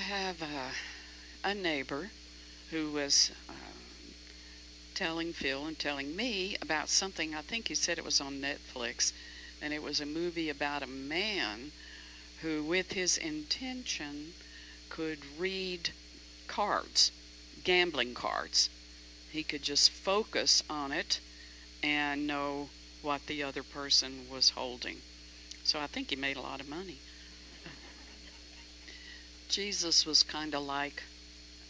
have a neighbor who was telling Phil and telling me about something. I think he said it was on Netflix, and it was a movie about a man who, with his intention, could read cards, gambling cards. He could just focus on it and know what the other person was holding. So I think he made a lot of money. Jesus was kind of like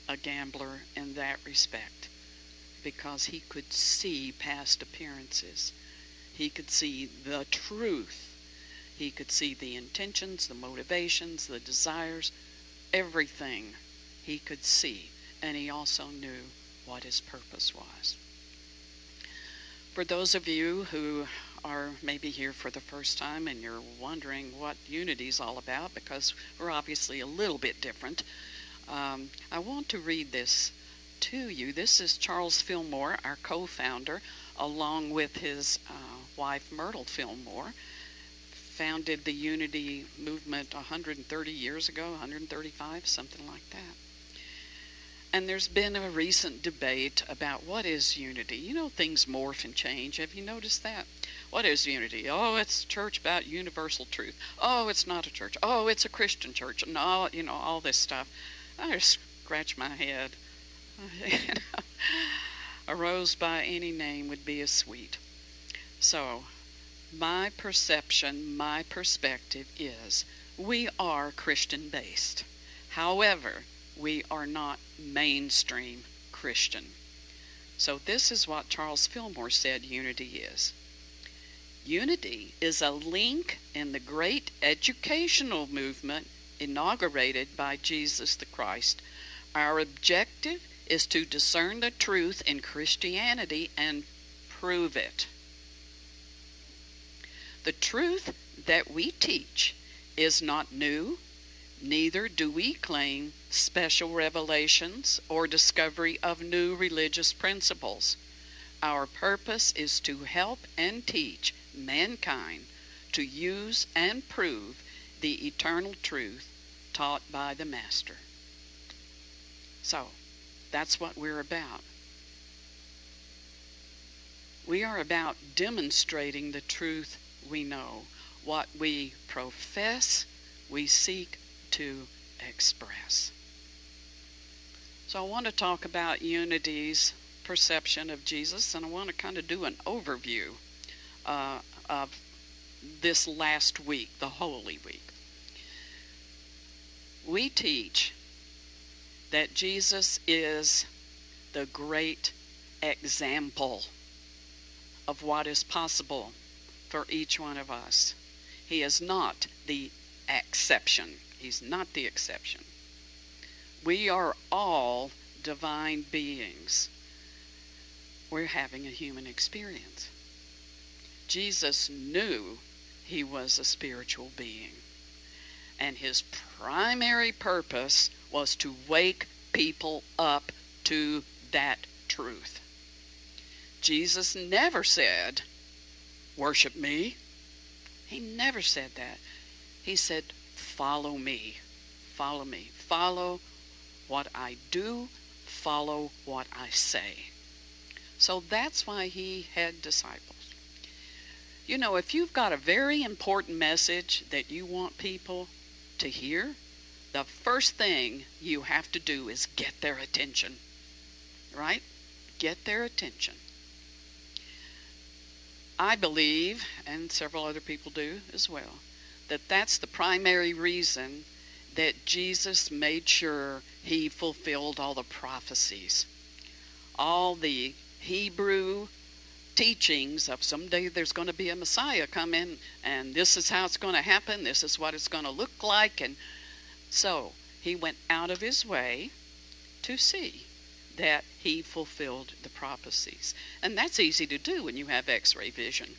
a gambler in that respect, because he could see past appearances. He could see the truth. He could see the intentions, the motivations, the desires, everything he could see. And he also knew what his purpose was. For those of you who are maybe here for the first time and you're wondering what unity is all about, because we're obviously a little bit different, I want to read this to you. This is Charles Fillmore, our co-founder, along with his wife Myrtle Fillmore, founded the Unity movement 130 years ago, 135, something like that. And there's been a recent debate about what is unity. You know, things morph and change. Have you noticed that? What is unity? Oh, it's a church about universal truth. Oh, it's not a church. Oh, it's a Christian church. And all, you know, all this stuff. I just scratch my head. A rose by any name would be as sweet. So, my perception, my perspective is we are Christian based. However, we are not mainstream Christian. So this is what Charles Fillmore said unity is. Unity is a link in the great educational movement inaugurated by Jesus the Christ. Our objective is to discern the truth in Christianity and prove it. The truth that we teach is not new, neither do we claim special revelations or discovery of new religious principles. Our purpose is to help and teach mankind to use and prove the eternal truth taught by the Master. So, that's what we're about. We are about demonstrating the truth we know. What we profess, we seek to express. So I want to talk about unity's perception of Jesus, and I want to kind of do an overview of this last week, the Holy Week. We teach that Jesus is the great example of what is possible for each one of us. He is not the exception. He's not the exception. We are all divine beings. We're having a human experience. Jesus knew he was a spiritual being, and his primary purpose was to wake people up to that truth. Jesus never said, "Worship me." He never said that. He said, "Follow me. Follow me. Follow what I do. Follow what I say." So that's why he had disciples. You know, if you've got a very important message that you want people to hear, the first thing you have to do is get their attention. Right? Get their attention. I believe, and several other people do as well, that that's the primary reason that Jesus made sure he fulfilled all the prophecies. All the Hebrew teachings of someday there's going to be a Messiah come in, and this is how it's going to happen, this is what it's going to look like. And so he went out of his way to see that he fulfilled the prophecies. And that's easy to do when you have x-ray vision,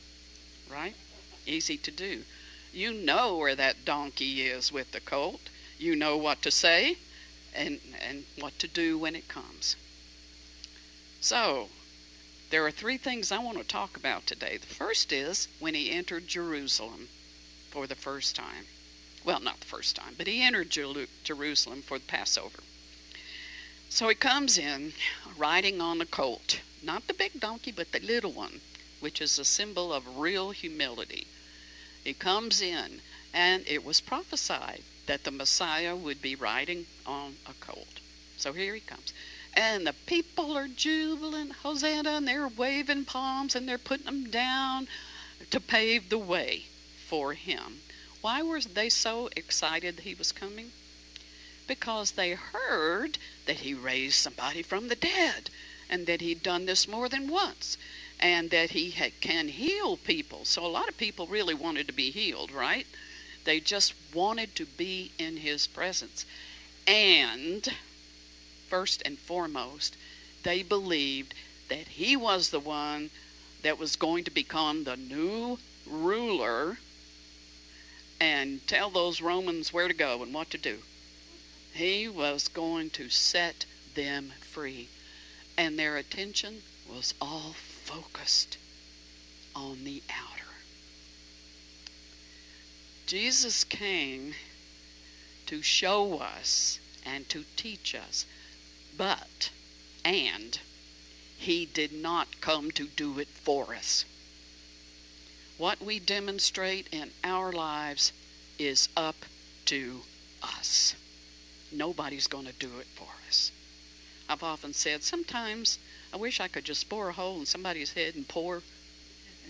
right? Easy to do. You know where that donkey is with the colt. You know what to say and what to do when it comes. So, there are three things I want to talk about today. The first is when he entered Jerusalem for the first time. Well, not the first time, but he entered Jerusalem for the Passover. So he comes in riding on a colt, not the big donkey, but the little one, which is a symbol of real humility. He comes in, and it was prophesied that the Messiah would be riding on a colt. So here he comes. And the people are jubilant, Hosanna, and they're waving palms, and they're putting them down to pave the way for him. Why were they so excited that he was coming? Because they heard that he raised somebody from the dead, and that he'd done this more than once, and that he can heal people. So a lot of people really wanted to be healed, right? They just wanted to be in his presence. And first and foremost, they believed that he was the one that was going to become the new ruler and tell those Romans where to go and what to do. He was going to set them free. And their attention was all focused on the outer. Jesus came to show us and to teach us, and he did not come to do it for us. What we demonstrate in our lives is up to us. Nobody's going to do it for us. I've often said, sometimes I wish I could just bore a hole in somebody's head and pour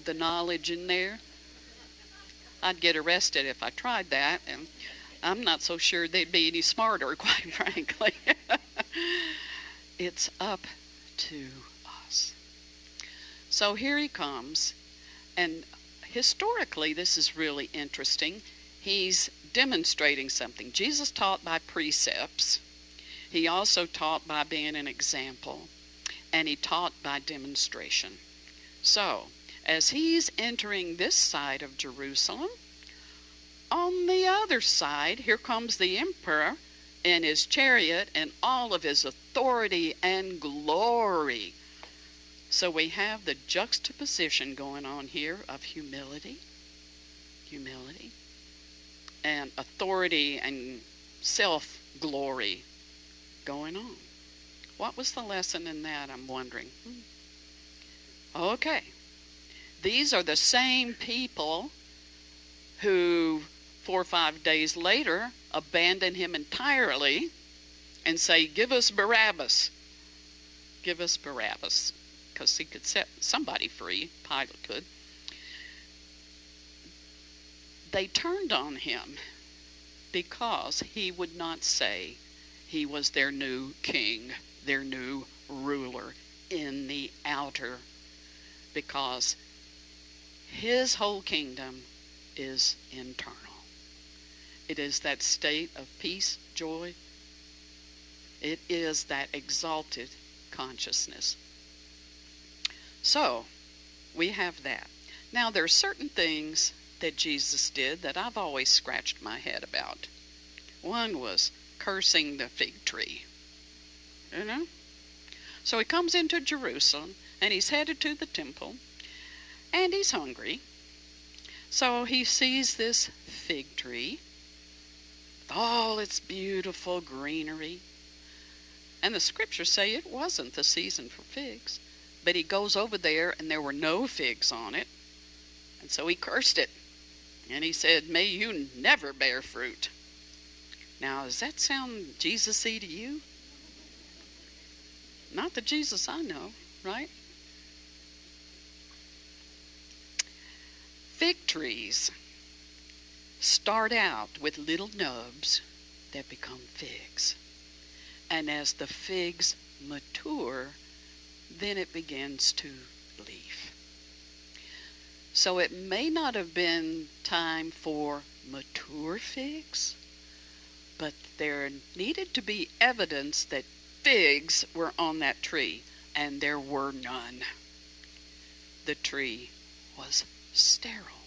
the knowledge in there. I'd get arrested if I tried that, and I'm not so sure they'd be any smarter, quite frankly. It's up to us. So here he comes, and historically this is really interesting. He's demonstrating something. Jesus taught by precepts. He also taught by being an example, and he taught by demonstration. So, as he's entering this side of Jerusalem, on the other side, here comes the emperor in his chariot and all of his authority and glory. So we have the juxtaposition going on here of humility, and authority and self-glory going on. What was the lesson in that, I'm wondering? Okay. These are the same people who 4 or 5 days later abandon him entirely and say, give us Barabbas. Give us Barabbas. Because he could set somebody free. Pilate could. They turned on him because he would not say he was their new king, their new ruler in the outer, because his whole kingdom is internal. It is that state of peace, joy. It is that exalted consciousness. So, we have that. Now, there are certain things that Jesus did that I've always scratched my head about. One was cursing the fig tree. You know? So he comes into Jerusalem, and he's headed to the temple, and he's hungry. So he sees this fig tree, with all its beautiful greenery. And the scriptures say it wasn't the season for figs. But he goes over there, and there were no figs on it. And so he cursed it. And he said, may you never bear fruit. Now, does that sound Jesus-y to you? Not the Jesus I know, right? Fig trees start out with little nubs that become figs. And as the figs mature, then it begins to leaf. So it may not have been time for mature figs, but there needed to be evidence that figs were on that tree, and there were none. The tree was sterile.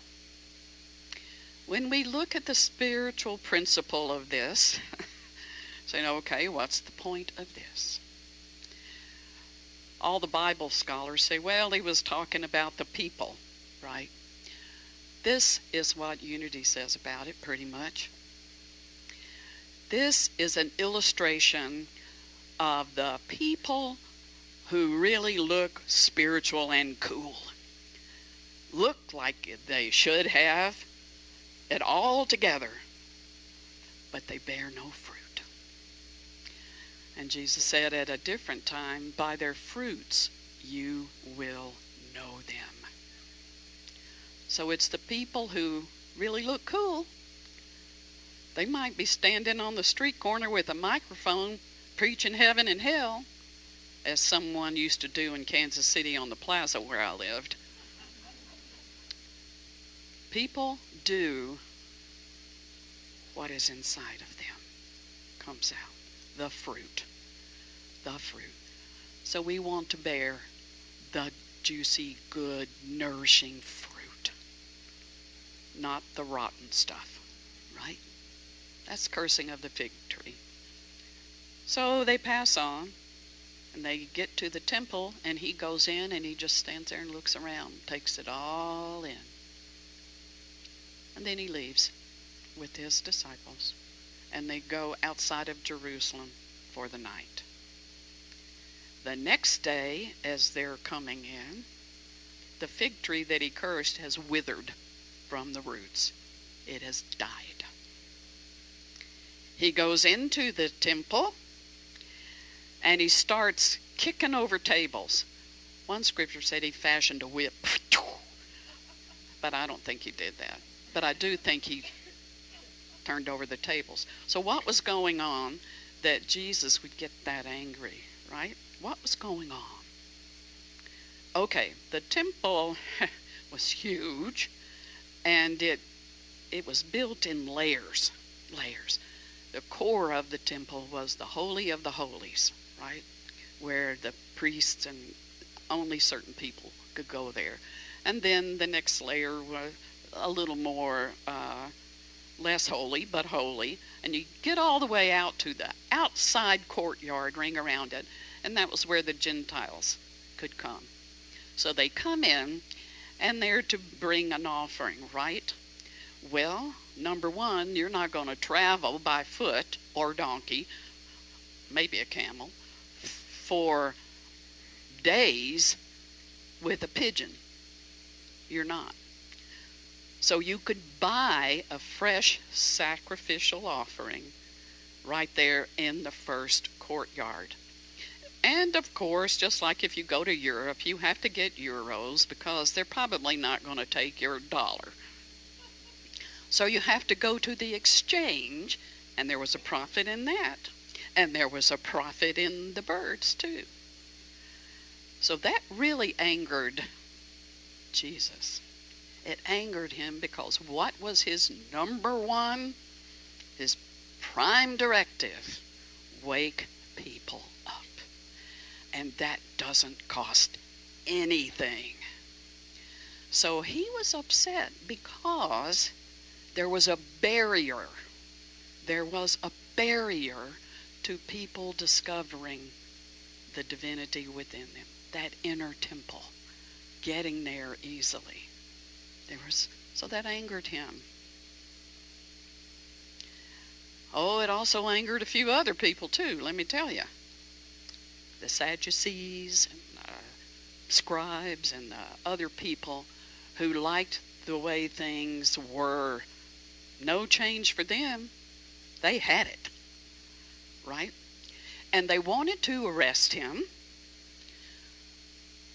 When we look at the spiritual principle of this, saying, okay, what's the point of this? All the Bible scholars say, well, he was talking about the people, right? This is what unity says about it, pretty much. This is an illustration of the people who really look spiritual and cool. Look like they should have it all together, but they bear no fruit. And Jesus said at a different time, by their fruits you will know them. So it's the people who really look cool. They might be standing on the street corner with a microphone preaching heaven and hell, as someone used to do in Kansas City on the plaza where I lived. People do what is inside of them. Comes out. The fruit. The fruit. So we want to bear the juicy, good, nourishing fruit. Not the rotten stuff. Right? That's cursing of the fig tree. So they pass on, and they get to the temple, and he goes in, and he just stands there and looks around, takes it all in. And then he leaves with his disciples, and they go outside of Jerusalem for the night. The next day, as they're coming in, the fig tree that he cursed has withered from the roots. It has died. He goes into the temple, and he starts kicking over tables. One scripture said he fashioned a whip. But I don't think he did that. But I do think he turned over the tables. So what was going on that Jesus would get that angry, right? What was going on? Okay, the temple was huge, and it was built in layers. The core of the temple was the Holy of the Holies, right? Where the priests and only certain people could go there. And then the next layer was a little more, less holy, but holy. And you get all the way out to the outside courtyard, ring around it, and that was where the Gentiles could come. So they come in, and they're to bring an offering, right? Well, number one, you're not going to travel by foot or donkey, maybe a camel, for days with a pigeon. You're not. So you could buy a fresh sacrificial offering right there in the first courtyard. And of course, just like if you go to Europe, you have to get euros because they're probably not going to take your dollar. So you have to go to the exchange, and there was a profit in that. And there was a profit in the birds too. So that really angered Jesus. It angered him because what was his number one, his prime directive? Wake people up. And that doesn't cost anything. So he was upset because there was a barrier. There was a barrier to people discovering the divinity within them. That inner temple. Getting there easily. So that angered him. Oh, it also angered a few other people too, let me tell you. The Sadducees and scribes and other people who liked the way things were. No change for them. They had it. Right? And they wanted to arrest him,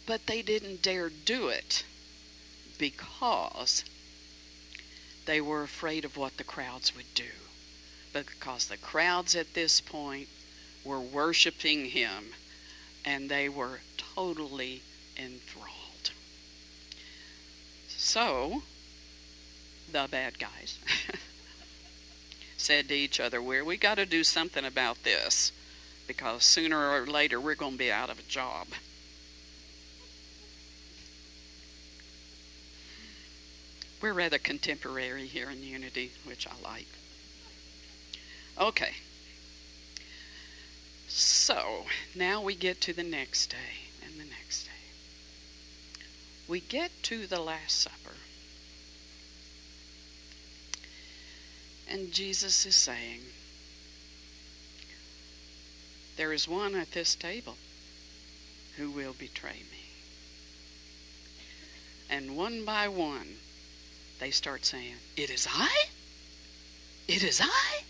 but they didn't dare do it because they were afraid of what the crowds would do. Because the crowds at this point were worshiping him, and they were totally enthralled. So, the bad guys said to each other, we got to do something about this, because sooner or later we're going to be out of a job. We're rather contemporary here in Unity, which I like. Okay. So, now we get to the next day, and the next day. We get to the Last Supper. And Jesus is saying, there is one at this table who will betray me. And one by one, they start saying, it is I? It is I?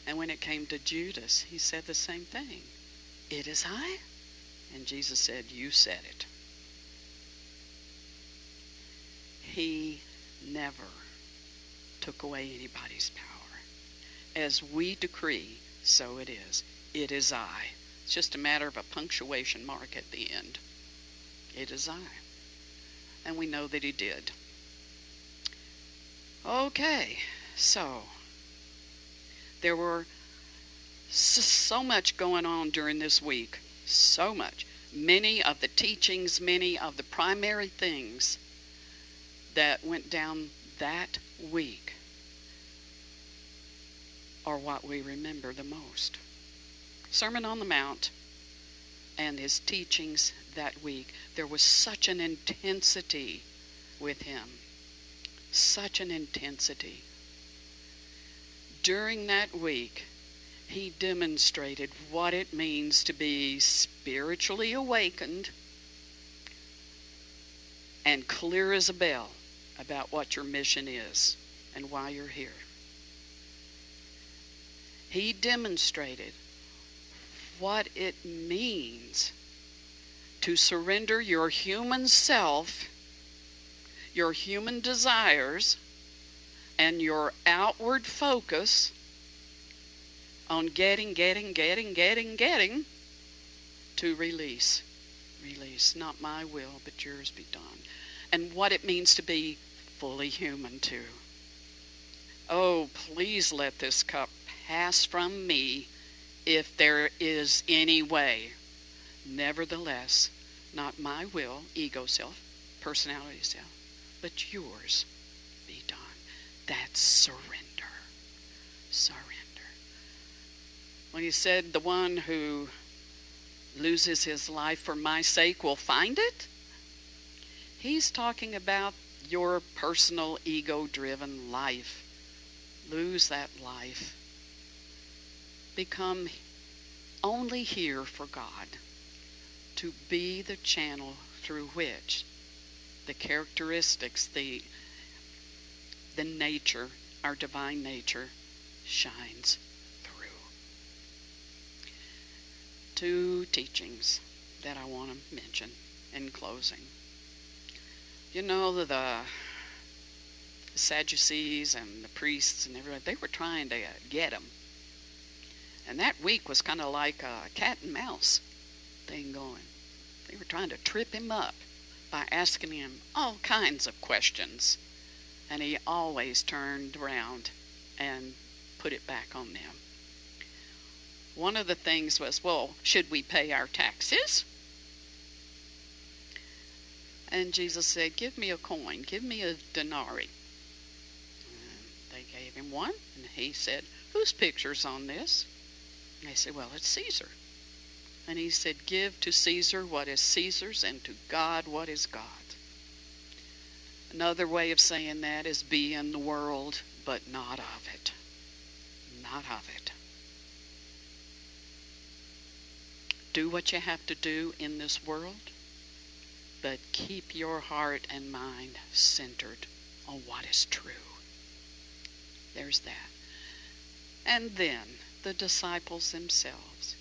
And when it came to Judas, he said the same thing. It is I? And Jesus said, you said it. He never took away anybody's power. As we decree, so it is. It is I. It's just a matter of a punctuation mark at the end. It is I. And we know that he did. Okay, so there were so much going on during this week. So much. Many of the teachings, many of the primary things that went down that week are what we remember the most. Sermon on the Mount and his teachings that week. There was such an intensity with him. Such an intensity. During that week, he demonstrated what it means to be spiritually awakened and clear as a bell about what your mission is and why you're here. He demonstrated what it means to surrender your human self, your human desires, and your outward focus on getting, to release. Release, not my will, but yours be done. And what it means to be fully human too. Oh, please let this cup pass from me if there is any way. Nevertheless, not my will, ego self, personality self, but yours be done. That's surrender. Surrender. When he said the one who loses his life for my sake will find it, he's talking about your personal ego-driven life. Lose that life. Become only here for God, to be the channel through which the characteristics, the nature, our divine nature, shines through. 2 teachings that I want to mention in closing. You know, the Sadducees and the priests and everybody, they were trying to get him. And that week was kind of like a cat and mouse thing going. They were trying to trip him up by asking him all kinds of questions. And he always turned around and put it back on them. One of the things was, well, should we pay our taxes? And Jesus said, give me a coin, give me a denarii. And they gave him one, and he said, whose picture's on this? And they said, well, it's Caesar. And he said, give to Caesar what is Caesar's, and to God what is God's. Another way of saying that is be in the world, but not of it. Not of it. Do what you have to do in this world, but keep your heart and mind centered on what is true. There's that. And then the disciples themselves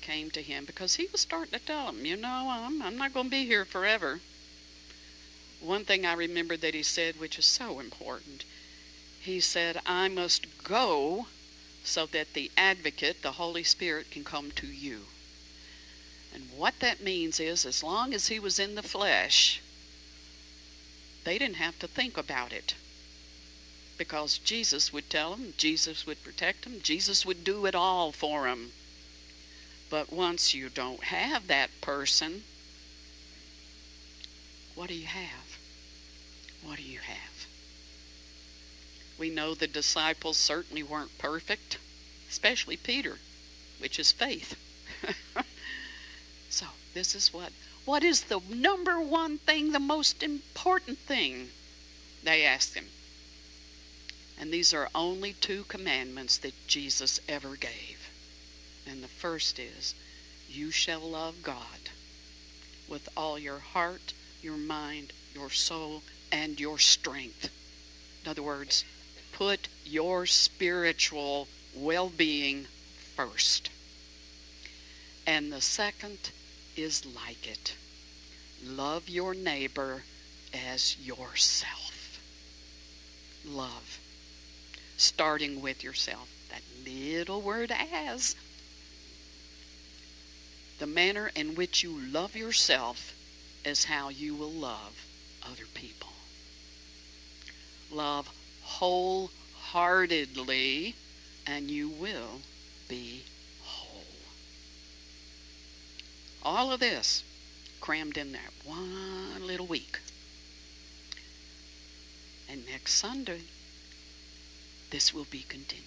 came to him because he was starting to tell them, you know, I'm not going to be here forever. One thing I remember that he said, which is so important, he said, I must go so that the advocate, the Holy Spirit, can come to you. And what that means is, as long as he was in the flesh, they didn't have to think about it. Because Jesus would tell them, Jesus would protect them, Jesus would do it all for them. But once you don't have that person, what do you have? What do you have? We know the disciples certainly weren't perfect, especially Peter, which is faith. So this is what is the number one thing, the most important thing? They asked him. And these are only 2 commandments that Jesus ever gave. And the first is, you shall love God with all your heart, your mind, your soul, and your strength. In other words, put your spiritual well-being first. And the second is like it. Love your neighbor as yourself. Love. Starting with yourself. That little word as. The manner in which you love yourself is how you will love other people. Love wholeheartedly, and you will be whole. All of this crammed in that one little week. And next Sunday, this will be continued.